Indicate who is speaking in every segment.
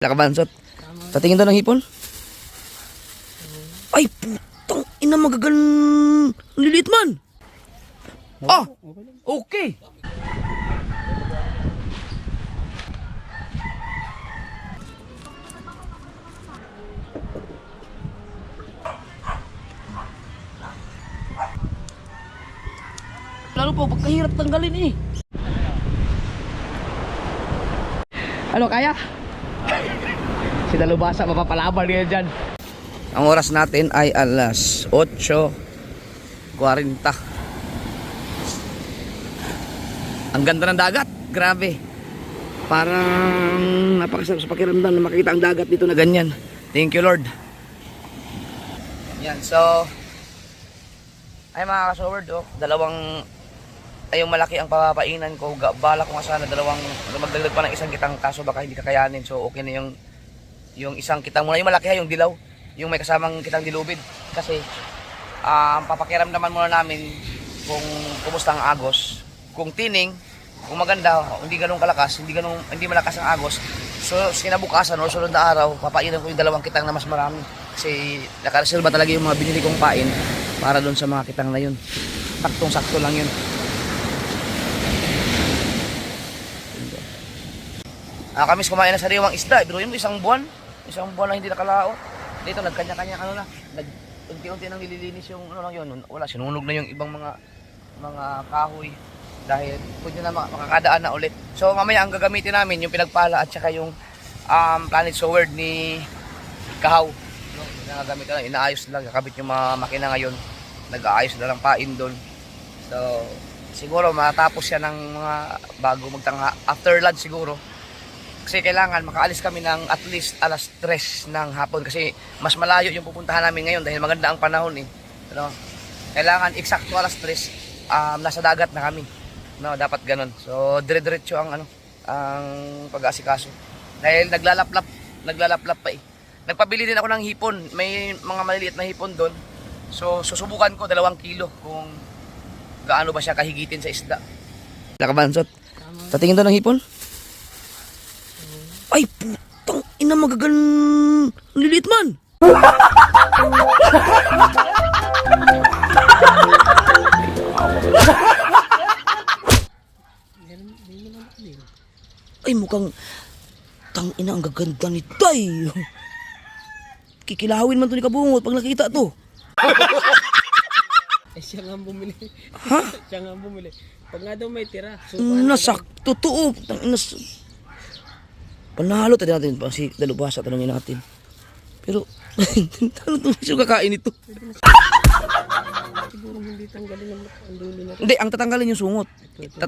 Speaker 1: Lakabansot. Tatingin daw ng hipon. Ay, putang ina, magagan. Lilit man. Ah, okay. Lalo po, pagkahirap tanggalin eh. Ano, kaya? Si Dalubasa, mapapalaban niya dyan. Ang oras natin ay alas 8:40. Ang ganda ng dagat, grabe. Parang napakasarap sa pakiramdam na makita ang dagat dito na ganyan. Thank you, Lord. Yan, so ay mga kasoward, dalawang ay yung malaki ang papapainan ko. Bala ko nga sana dalawang magdagdag pa ng isang kitang, kaso baka hindi kakayanin. So okay na yung isang kitang muna, yung malaki yung dilaw, yung may kasamang kitang dilubid. Kasi papakiramdaman muna namin kung kumusta ang agos, kung tining, kung maganda, hindi ganun kalakas, hindi malakas ang agos. So sinabukasan o sunod na araw, papainan ko yung dalawang kitang na mas marami. Kasi nakareserba talaga yung mga binili kong pain para doon sa mga kitang na yun. Saktong-sakto lang yun. Kamis kumain na sariwang isda, pero yun isang buwan na hindi nakalao. Dito nagkanya-kanya unti-unti nang nililinis yung ano lang yun. Wala, sinunog na yung ibang mga kahoy dahil pwede na makakadaan na ulit. So mamaya ang gagamitin namin yung pinagpala at saka yung planet sword ni Kahaw. No, ginagamit na lang, inaayos lang, kakabit yung mga makina ngayon. Nag-aayos na lang pain doon. So siguro matapos yan ng mga bago magtanga, after lunch siguro. Kasi kailangan makaalis kami ng at least alas 3 ng hapon kasi mas malayo yung pupuntahan namin ngayon dahil maganda ang panahon eh. No? Kailangan eksakto alas 3 nasa dagat na kami. No, dapat ganun. So dire-diretso ang pag-aasikaso. Dahil naglalaplap pa eh. Nagpabili din ako ng hipon. May mga maliliit na hipon doon. So susubukan ko 2 kilo kung gaano ba siya kahigitin sa isda. Lakabansot. Tatingin daw ng hipon. Ay, putang ina, magagan. Lilit man. Ay, mukhang tang ina, ang gaganda ni Tay. Kikilawin man to ni Kabungot pag nakita to.
Speaker 2: Eh, siya nga bumili.
Speaker 1: Ha?
Speaker 2: Siya nga bumili. Pag nga daw may tira.
Speaker 1: Nasak, totoo. Tang ina. Panalo tayo natin pa si Dalubasa, tanongin natin. Pero, tanong siya kakain ito.
Speaker 2: Siguro hindi tanggalin ang dulo na.
Speaker 1: Hindi, ang tatanggalin yung sungot.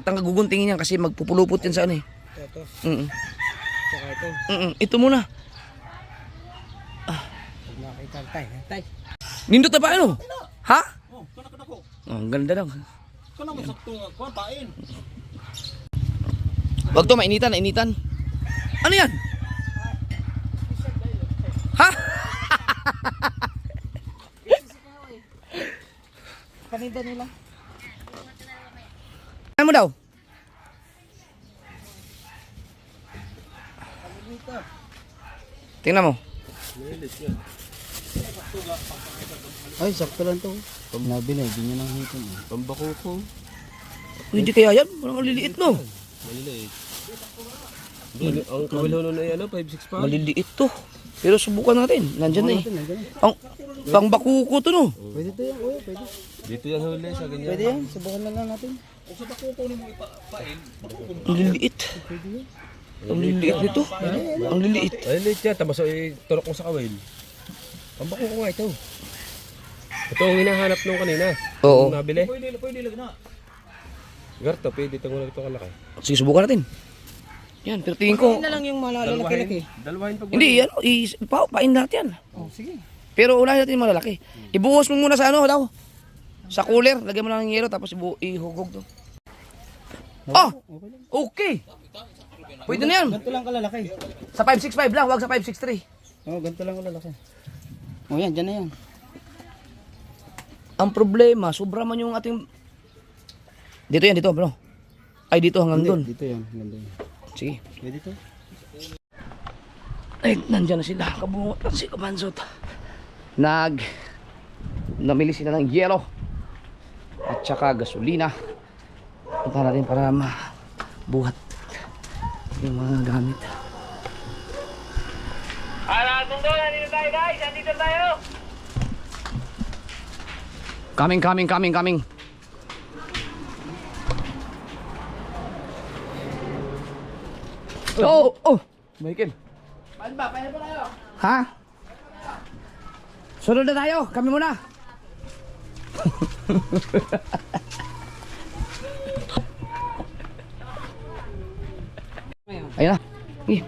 Speaker 1: Guguntingin yan kasi magpupulupot yan sa ano eh.
Speaker 2: Ito.
Speaker 1: Tsaka
Speaker 2: ito.
Speaker 1: Ito muna.
Speaker 2: Pag nakita tay.
Speaker 1: Nindot na ba ano? Ha?
Speaker 3: Oh, kana ko.
Speaker 1: Ang ganda lang.
Speaker 3: Kana mo sakto nga kuan pain.
Speaker 1: Wag to, mainitan. Ano yan? Ha?
Speaker 2: Paninda nila.
Speaker 1: Ano mo daw? Tingnan mo.
Speaker 2: Ay, sakto lang to. Pag nabili, hindi nyo nang hipon.
Speaker 3: Pambako ko.
Speaker 1: Hindi kaya yan. Parang maliliit no.
Speaker 3: Maliliit. Ang kabilhono na yan, 5-6 pa.
Speaker 1: Maliliit to. Pero subukan natin. Nandyan na eh. Ang pangbakuko to no.
Speaker 2: Pwede to yan, kuya, pwede.
Speaker 3: Dito yan huli sa ganyan.
Speaker 2: Pwede yan, subukan na lang natin.
Speaker 3: Kung sa bakuko mo ipapain, bakuko mo.
Speaker 1: Ang liliit. Ang liliit nito. Ang liliit.
Speaker 3: Ay, late yan. Tapos turok mo sa kawil. Pambako ko nga ito. Ito ang hinahanap nung kanina.
Speaker 1: Oo.
Speaker 3: Nung nabili. Pwede lang na. Garto, pwede ito muna ito kalaki.
Speaker 1: Sige, subukan natin. Yan, pero tingin ko.
Speaker 2: na lang yung malalaki-laki.
Speaker 3: Dalawahin pag
Speaker 1: Hindi, yan. Pain natin yan.
Speaker 2: Oh, sige.
Speaker 1: Pero unahin natin yung malalaki. Ibuhos mo muna sa ano daw. Sa cooler. Lagyan mo lang ng yero tapos ihugog to. Ah! Okay! Pwede na yan.
Speaker 2: Ganito lang kalalaki.
Speaker 1: Sa 565 lang, wag sa 563.
Speaker 2: Oh, ganito lang kalalaki. Oh, yan, dyan na yan.
Speaker 1: Ang problema, sobra man yung ating... Dito yan, dito bro. Ay, dito hanggang doon.
Speaker 2: Dito yan, ganda yan.
Speaker 1: Sige.
Speaker 2: Pwede to.
Speaker 1: Ay, nandyan na sila. Kabungot at si Kabansot. Namili sila ng yelo. At saka gasolina. Punta natin para mabuhat yung mga gamit. Nandito tayo guys. Nandito tayo. Coming. Oh, Michael. Paano ba tayo? Ha? Sunod na tayo. Kami muna. Ayun na. Eh.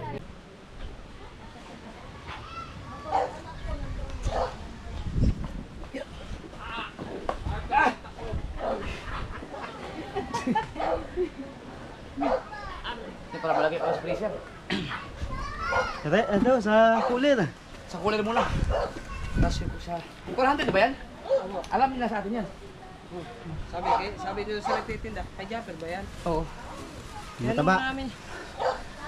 Speaker 1: Ito para palagay ako sa freezer.
Speaker 2: Ito, sa cooler.
Speaker 1: Sa cooler muna. Tapos yung sa... 400 ba yan? Alam nila sa atin yan.
Speaker 4: Sabi dito sa nagtitinda, kay Japper ba yan?
Speaker 1: Oo.
Speaker 2: Mataba.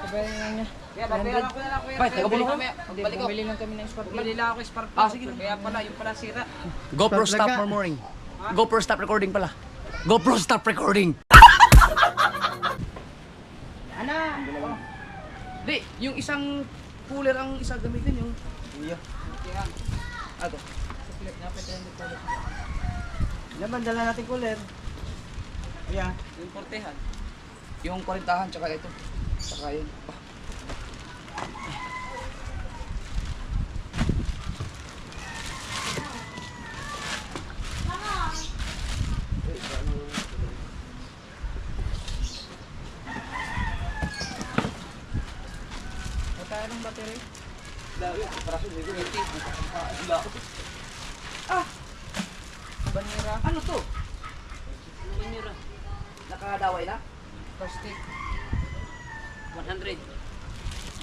Speaker 4: Sabayan lang niya.
Speaker 1: Kaya babayaran ko na lang kuya. Bye, taga-bulo kami.
Speaker 4: Hindi,
Speaker 1: Balik ko.
Speaker 4: bumili lang kami ng spark plug. Bumili lang ako ng spark plug.
Speaker 1: Ah, sige.
Speaker 4: Kaya pala, yung pala sira.
Speaker 1: GoPro
Speaker 2: Stop
Speaker 1: stop
Speaker 2: ka.
Speaker 1: murmuring. GoPro stop recording pala. GoPro stop recording.
Speaker 4: Ana!
Speaker 1: Di, yung isang cooler ang isa gamitin yung...
Speaker 2: Iya.
Speaker 4: Kaya,
Speaker 1: Ato.
Speaker 4: sa flip na, pwede rin dito.
Speaker 2: Laman, dala natin cooler. Iya.
Speaker 4: Yung portehan.
Speaker 1: Yung 40-han tsaka ito. Tsaka yun. Oh.
Speaker 4: May tayo ng battery. Banira.
Speaker 1: Ano to?
Speaker 4: Banira.
Speaker 1: Nakadaway na?
Speaker 4: Plastic. 100.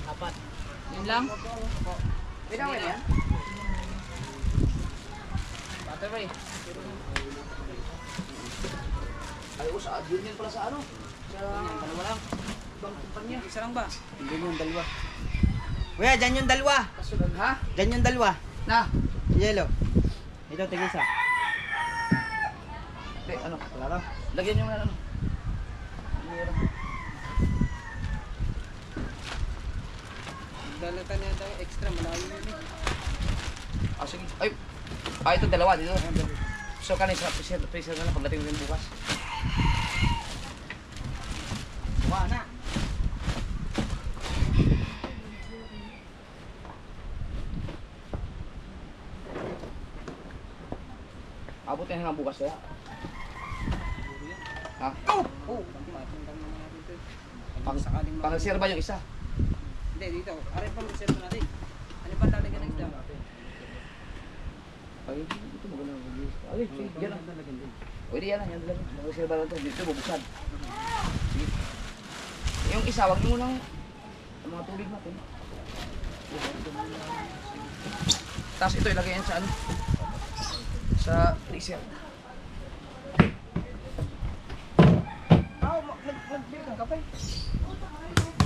Speaker 4: Apat. Yun lang?
Speaker 1: Binaway na yan?
Speaker 4: Battery.
Speaker 1: Ay, sa yun yan pala sa ano? Sa
Speaker 4: Dalawa lang.
Speaker 1: ibang kumpanya.
Speaker 4: Isa lang ba?
Speaker 2: Hindi yung dalawa. Kuya, dyan yung dalawa.
Speaker 1: Kasunod ha?
Speaker 2: Dyan yung dalawa.
Speaker 1: Na!
Speaker 2: Yellow. Ito, tigisa.
Speaker 1: Hindi, ano?
Speaker 2: Wala lang.
Speaker 1: Lagyan yung ano. Meron.
Speaker 4: Dala ka na daw extra. Malayo yun eh.
Speaker 1: Ah, sige. Ay! Ah, ito dalawa dito. So, kanin sa freezer na lang pagdating rin bukas.
Speaker 2: Kuha na.
Speaker 1: Abutin hanggang bukas ya. Ha?
Speaker 4: Oh! Patintang naman natin ito.
Speaker 1: Pang,
Speaker 4: Sakaling
Speaker 1: pang-reserva yung isa.
Speaker 4: Hindi, dito. Aray pang reserve natin. Ano ba lalagyan ng isda?
Speaker 1: Ay, ito maganda. Ay, sige, yan lang. Pwede yan lang, yan lang. Mag-reserva lang ito. Dito, bubuksan. Sige. Yung isa, wag nyo munang ang mga tubig natin. Tapos ito, ilagay yan sa ano? Sa freezer.
Speaker 4: Nag-beer kang kape.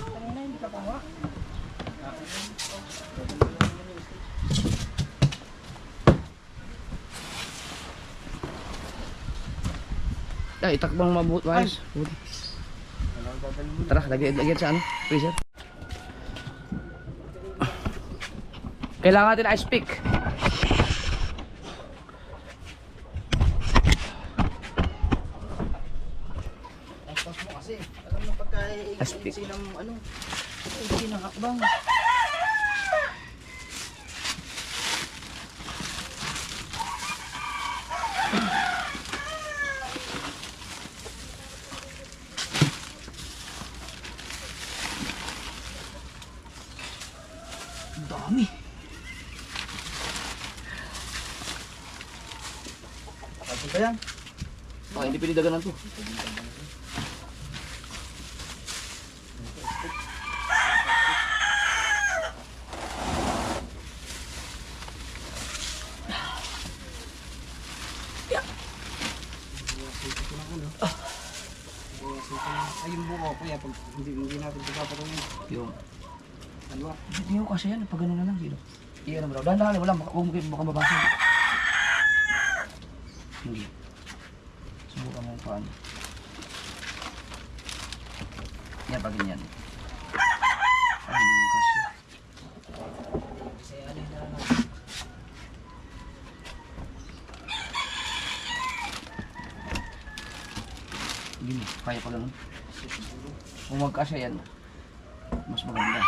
Speaker 4: Kanina hindi ka panguha.
Speaker 1: Ay, itakbang mabuti. Ayos. Buti. Tara, lagyan sa ano? Freezer. Kailangan natin ice pick.
Speaker 2: Tapos mo kasi. Alam mo pagka
Speaker 1: Aspik.
Speaker 2: iinsin ng ano. Iinsin ng hakbang.
Speaker 1: Dami.
Speaker 2: Tapos ba yan?
Speaker 1: Oh, hindi pwede daganan to.
Speaker 2: Ay, yung buko, kuya, pag hindi natin ipapatungin.
Speaker 1: Yung Hindi ko kasi yan, pag gano'n na lang, sino? Iyan naman daw. Dahan-dahan, wala, huwag mo mabasa. Hindi. Subukan mo yung paano. Yan, pag ganyan. Ay, hindi mo kasi. Hindi mo, kaya ko lang. Kung magkasya yan, mas maganda.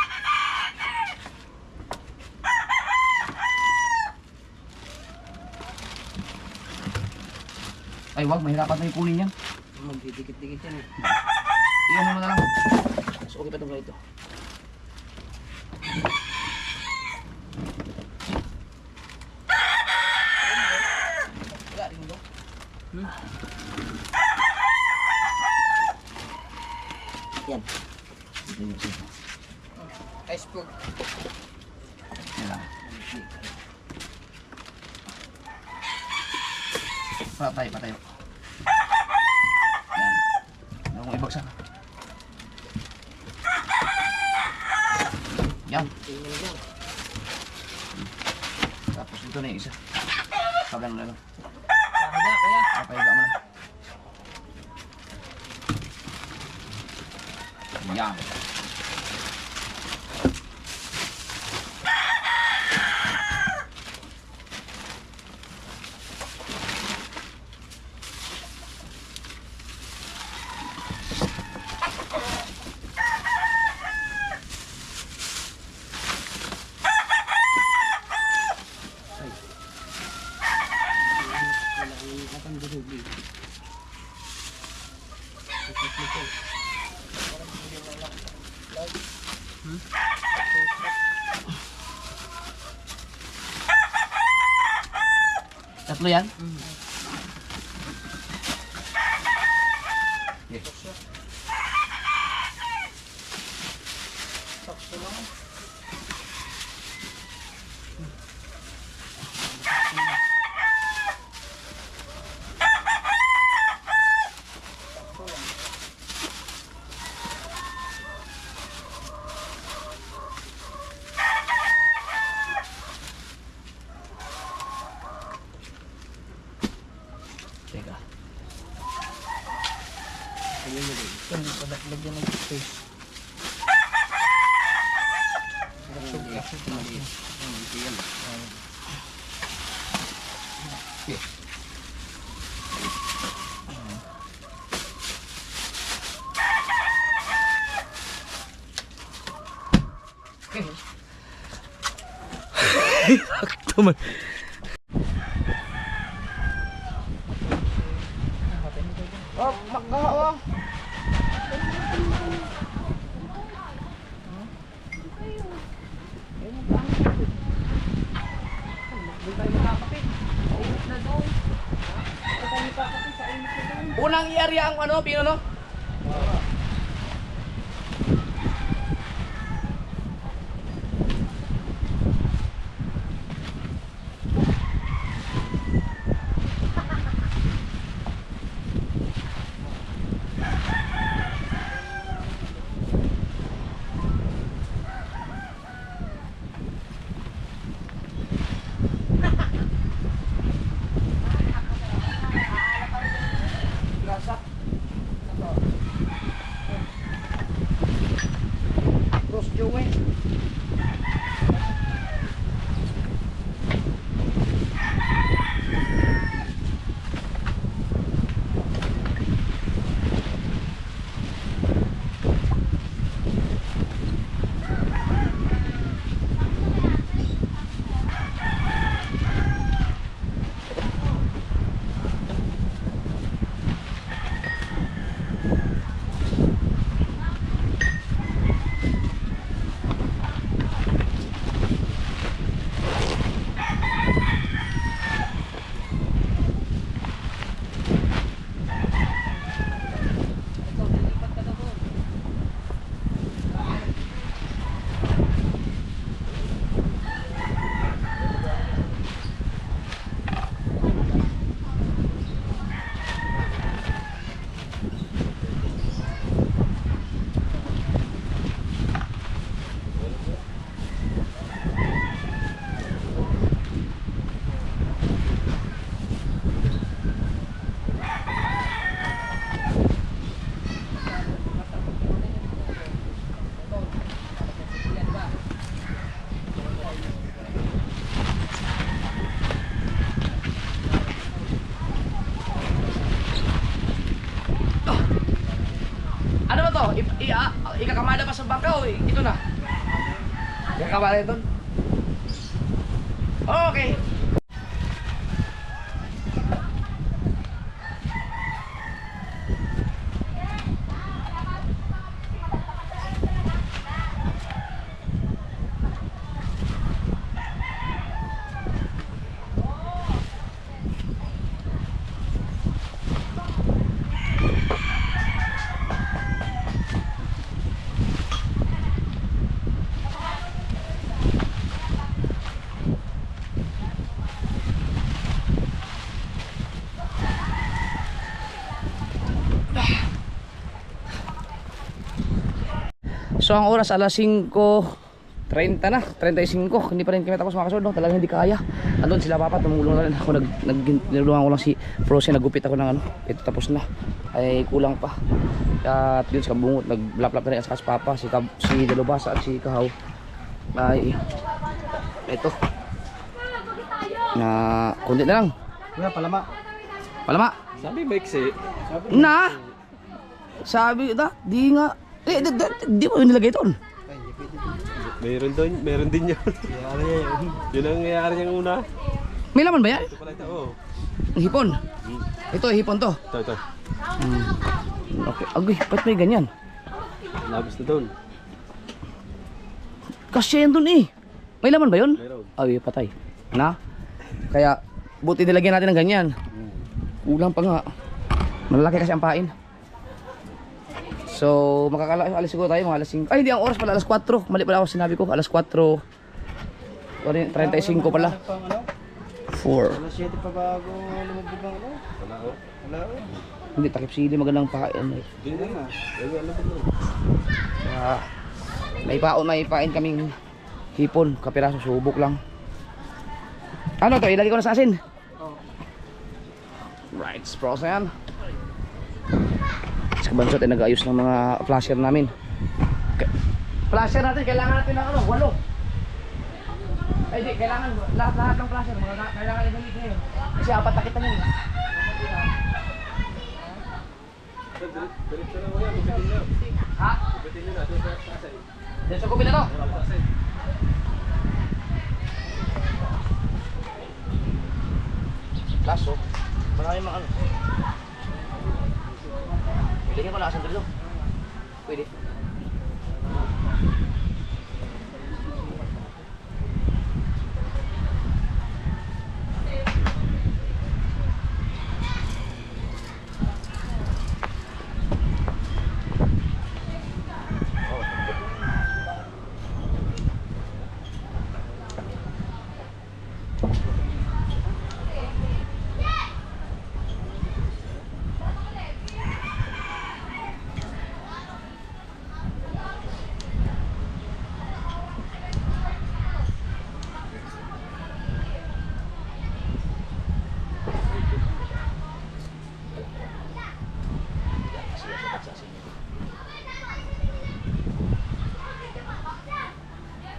Speaker 1: Ay, wag, mahirapan tayo kunin yan.
Speaker 4: Magdidikit-dikit yan eh.
Speaker 1: Iyan mo na lang. So, okay pa itong ganito. Wala rin ito. Yan.
Speaker 4: Iceberg.
Speaker 1: Yan lang. Patay, patayo. Yan. Ano kung ibagsak? Yan. Tapos ito na yung isa. Pag ano na lang.
Speaker 4: Pahiga, kuya.
Speaker 1: Papahiga mo na. Yan. Tatlo yan? Yes. Teka.
Speaker 4: Lagyan ng space.
Speaker 3: Tuman.
Speaker 1: Oh, makakawa. Unang i-area ang ano, pino no? Gasak. Hindi ka kamala pa sa bangkaw eh. Ito na. Yan kamala ito. Okay. So ang oras alas 5:30 na, 35. Hindi pa rin kami tapos mga kasod, no? Talagang hindi kaya. Andun sila papa, tumulong na rin ako. Nilulungan ko lang si Frozen, nagupit ako ng ano. Ito tapos na. Ay kulang pa. At yun sa kabungot, nagblap-lap na rin sa papa, si Dalubasa at si Kahaw. Ay ito. Na kundi na lang.
Speaker 2: Kuya, palama.
Speaker 1: Palama.
Speaker 3: Sabi Mexi.
Speaker 1: Na. Sabi na, di nga. Di mo nilagay doon.
Speaker 2: Ay, hindi pwede.
Speaker 3: Meron din yun.
Speaker 2: Kaya yun.
Speaker 3: Yun ang nangyayari niyang una.
Speaker 1: May laman ba yan?
Speaker 3: Ito pala ito, oh.
Speaker 1: Ang hipon. Ito, hipon to.
Speaker 3: Ito.
Speaker 1: Okay, agoy, ba't may ganyan?
Speaker 3: Labis na doon.
Speaker 1: Kasi yan doon eh. May laman ba yun?
Speaker 3: Meron.
Speaker 1: Ay, patay. Na? Kaya, buti nilagyan natin ng ganyan. Kulang pa nga. Malalaki kasi ang pain. So, makakaalis siguro tayo mga alas 5. Ay, hindi, ang oras pala, alas 4. Mali pala ako sinabi ko, alas 4. 35 pala.
Speaker 2: Pang ano?
Speaker 1: 4.
Speaker 2: Alas 7 pa bago lumubog ng ano?
Speaker 3: Wala, oh.
Speaker 2: Wala oh.
Speaker 1: Hindi, takip sili, magandang pain.
Speaker 3: Hindi na. Alam mo.
Speaker 1: May pain kaming hipon, kapiraso, subok lang. Ano to, ilagay ko na sa asin. Right, Frozen. Sa bansot ay nag-ayos ng mga flasher namin. Flasher natin, kailangan natin ng ano, 8. Ay di, kailangan lahat ng flasher, kailangan i-delete ngayon. Kasi 4 na kita ngayon. Ha? Diyan sa kubi na to? Laso, marami mga ano. Lagyan ko na asan dito. Pwede.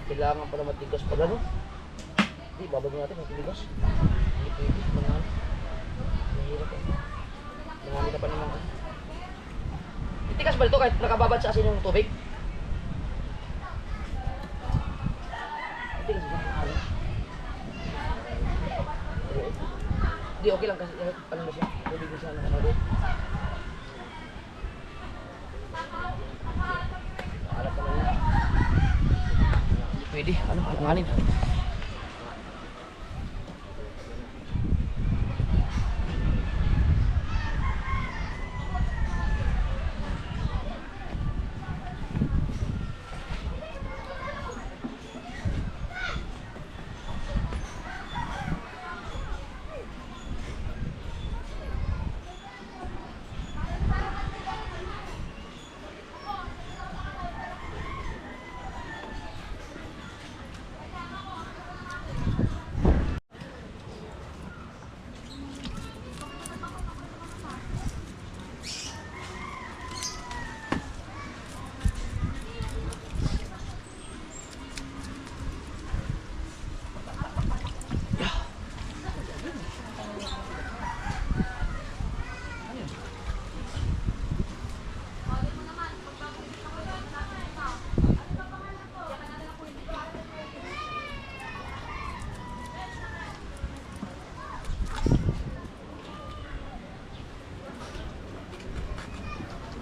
Speaker 1: Kailangan pala matigas pag ano. Hindi, babagin natin matigas. Hindi pwede, mangan. Mahirap eh. Nangamit pa naman ka. Titigas ba ito kahit nakababad sa asin yung tubig? Titigas ba? Hindi, okay lang kasi ano na siya. Tubig na siya nakakado. Alam ka na yun. Pwede, ano, panganin.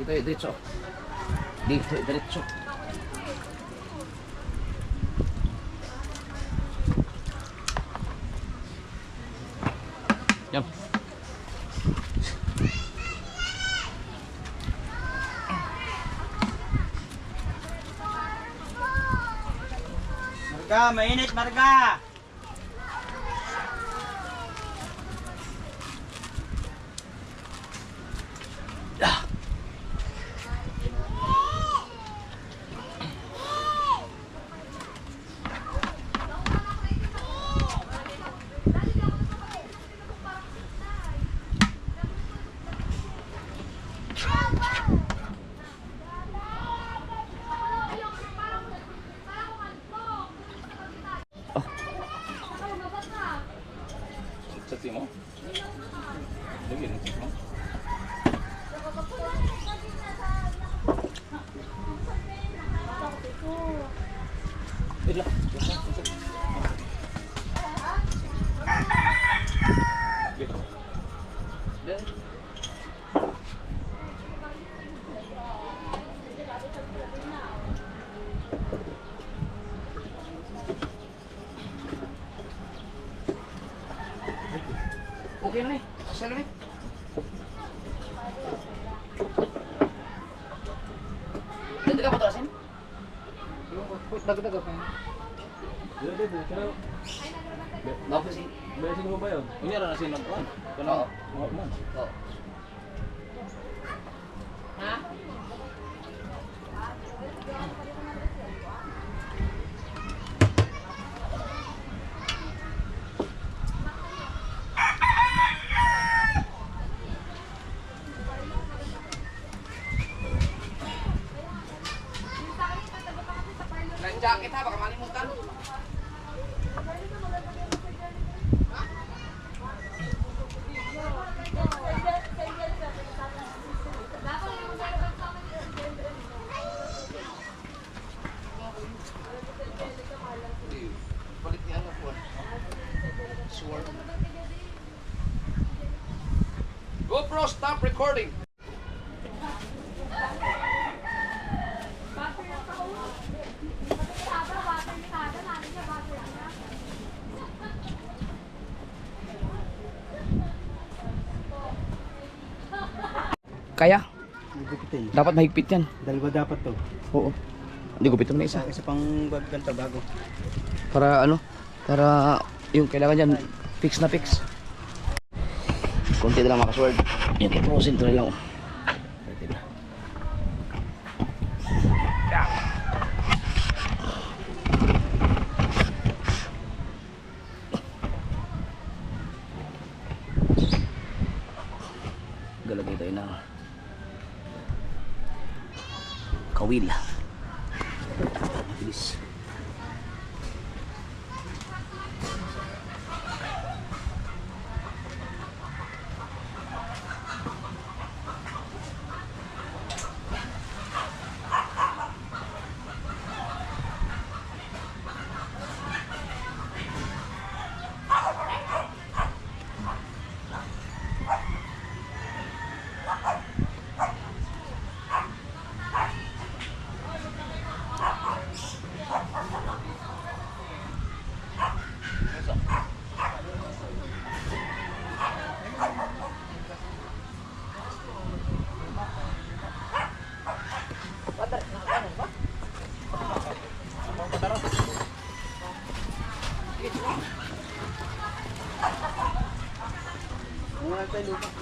Speaker 1: Dito, diretso. Dito, diretso. Yan.
Speaker 2: Marga, mainit, Marga!
Speaker 1: Okay na eh. Asal na eh. Dito ka patarasin?
Speaker 4: Dagdag pa.
Speaker 1: Tapos eh.
Speaker 3: Besin mo ba yun?
Speaker 4: Unya ra na sinog kon.
Speaker 1: Oo.
Speaker 3: Man.
Speaker 1: Oo. Lang jacket ha, baka malimutan. Balik niya ang po. Sure. GoPro, stop recording. Kaya,
Speaker 2: Gupitin.
Speaker 1: dapat mahigpit yan.
Speaker 2: Dalawa dapat to.
Speaker 1: Oo. Hindi gupit mo na isa.
Speaker 2: Isa pang ganito bago.
Speaker 1: Para ano? Para yung kailangan dyan, fix na fix. Konti na lang mga kasword. Yung kiprosin to na lang. Pwede na. Galagay tayo ng kawil. Bilis.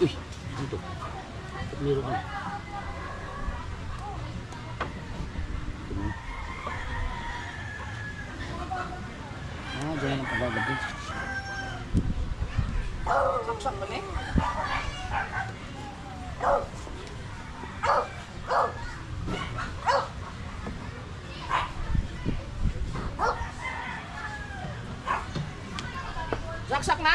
Speaker 1: Uy, dito. Meron ka. Dyan ang pagagabi. Saksak ba eh? Saksak na?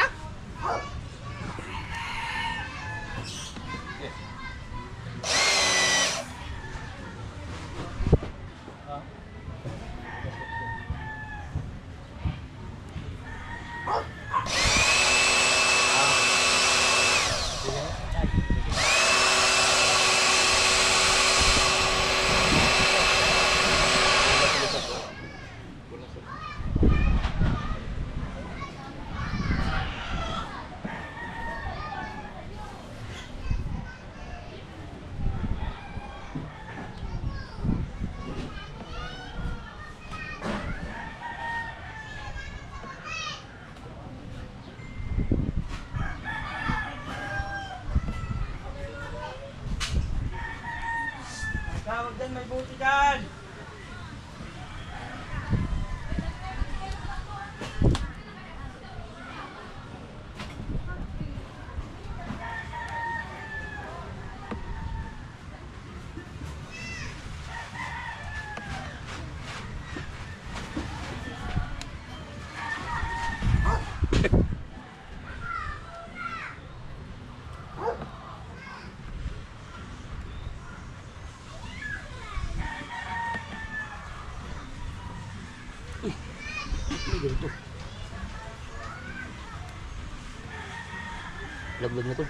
Speaker 1: Laglag na to.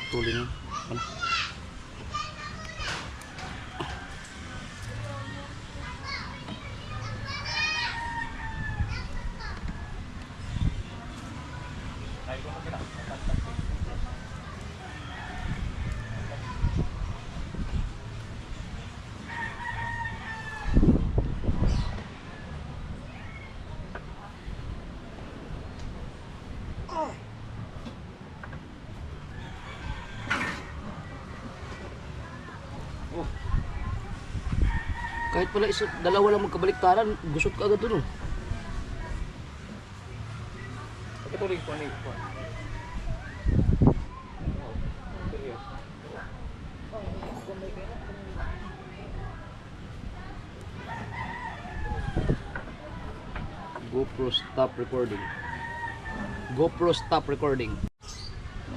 Speaker 1: Tuloy na. Ano? Kahit pala dalawa lang magkabaliktaran, gusot ka agad dun oh.
Speaker 3: Patuloy ko ano ito.
Speaker 1: GoPro stop recording. GoPro stop recording.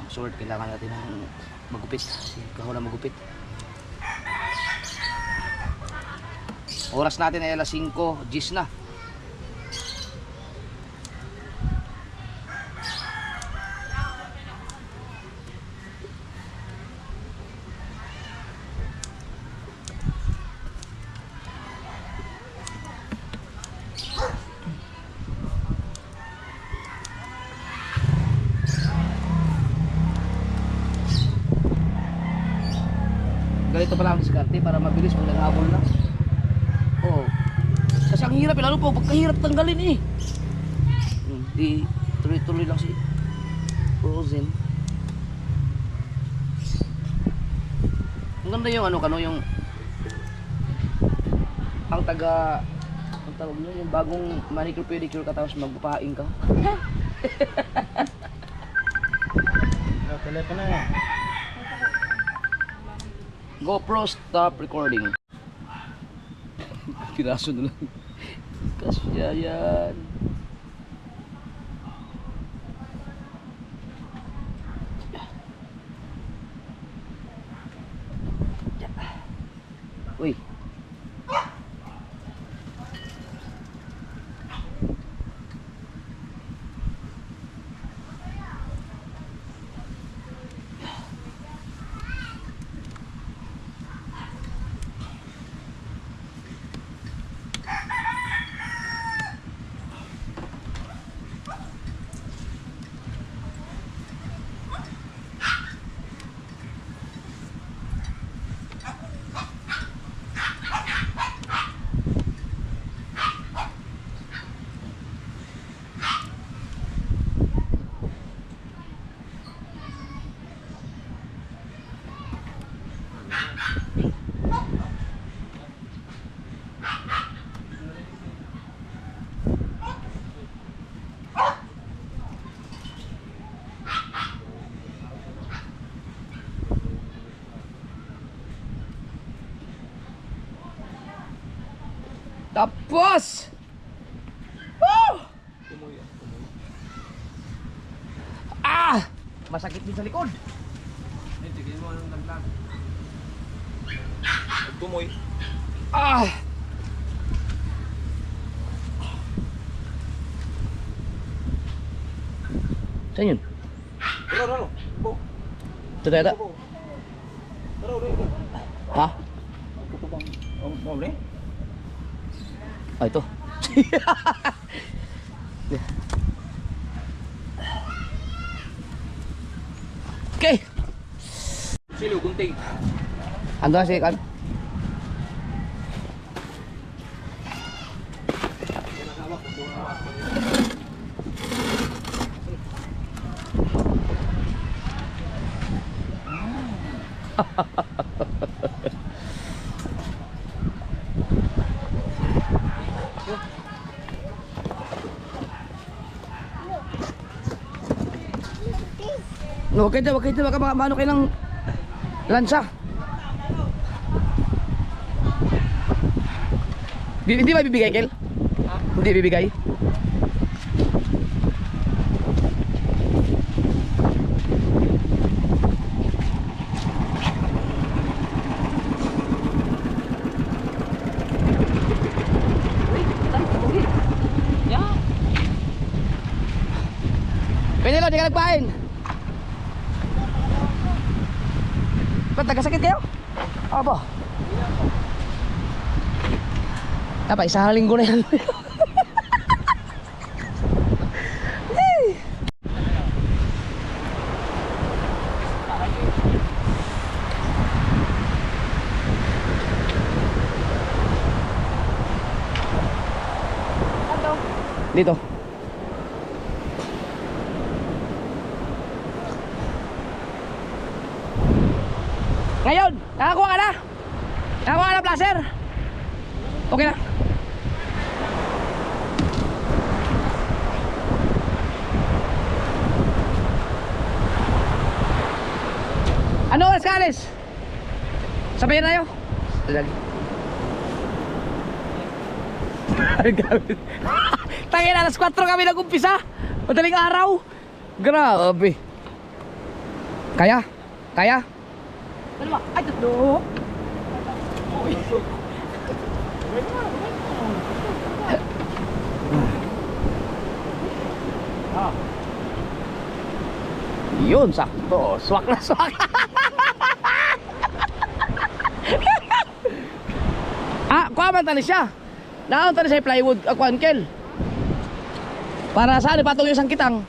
Speaker 1: Short, kailangan natin ng magupit. Kasi kahula magupit. Oras natin ay alas 5, 10 na. Ganito pala ang diskarte para mabilis pag naghabol na. Oh. Kasi ang hirap, lalo po pagkahirap tanggalin eh. Di tuloy-tuloy lang si Frozen. Ang ganda yung ano kano yung ang tawag nyo, yung bagong manicure pedicure ka tapos magpapahain ka.
Speaker 2: Telepono na.
Speaker 1: GoPro stop recording. Piraso na lang. Kasya yan. Uy. Tapos! Woo! Ah! Masakit din sa likod.
Speaker 3: Tigil mo anong dagdag. Tumoy.
Speaker 1: Ah! Saan yun?
Speaker 3: Raro.
Speaker 1: Ito tayo.
Speaker 3: Raro.
Speaker 1: Ha?
Speaker 3: Tutubang. Oh, bre.
Speaker 1: Ah, ito. Okay.
Speaker 3: Silo, gunting.
Speaker 1: Ando na si kan. Huwag kayo dyan, baka maano kayo ng lansa. Hindi ba bibigay, Kel? Hindi bibigay? Penelo, di ka nagpain. Ba't nagkasakit kayo? Aba. Apa, isang linggo na yan. Dito. Ngayon, nakakuha ka na? Nakakuha ka na, placer? Okay na. Ano oras ka alis? Sabayan na tayo? Dali. Tangina, alas 4 kami nag-umpisa. Madaling araw. Grabe. Kaya? Kaya? Dalawa. Ay, tatlo. Yun, sakto. Swak na swak. Kuha man tani siya. Naon tani sa plywood, akuan Kel. Para saan ipatong yung sangkitang?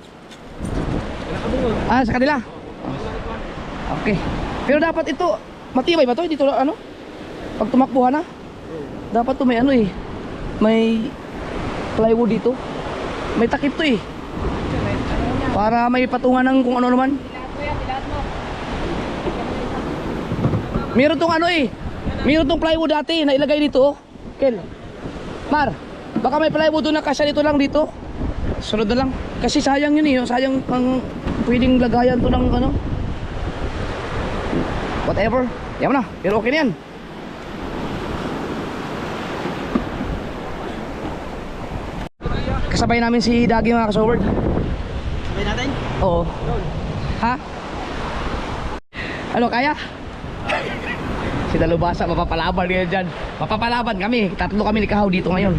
Speaker 1: Sa kanila. Okay. Pero dapat ito, matibay ba to? Dito ano? Pag tumakbuhan na. Dapat to may ano eh. May plywood dito. May takip to eh. Para may patungan ng kung ano naman. Meron tong ano eh. Meron tong plywood dati na ilagay dito oh. Kel. Mar, baka may plywood doon na kasya dito lang dito. Sunod na lang. Kasi sayang yun eh. Sayang ang pwedeng lagayan to ng ano. Whatever. Yaman na. Pero okay na yan. Kasabay namin si Dagi mga kasoward.
Speaker 2: Sabay natin?
Speaker 1: Oo. Ha? Ano kaya? Si Dalubasa, mapapalaban kayo dyan. Mapapalaban kami. Tatlo kami ni Kahaw dito ngayon.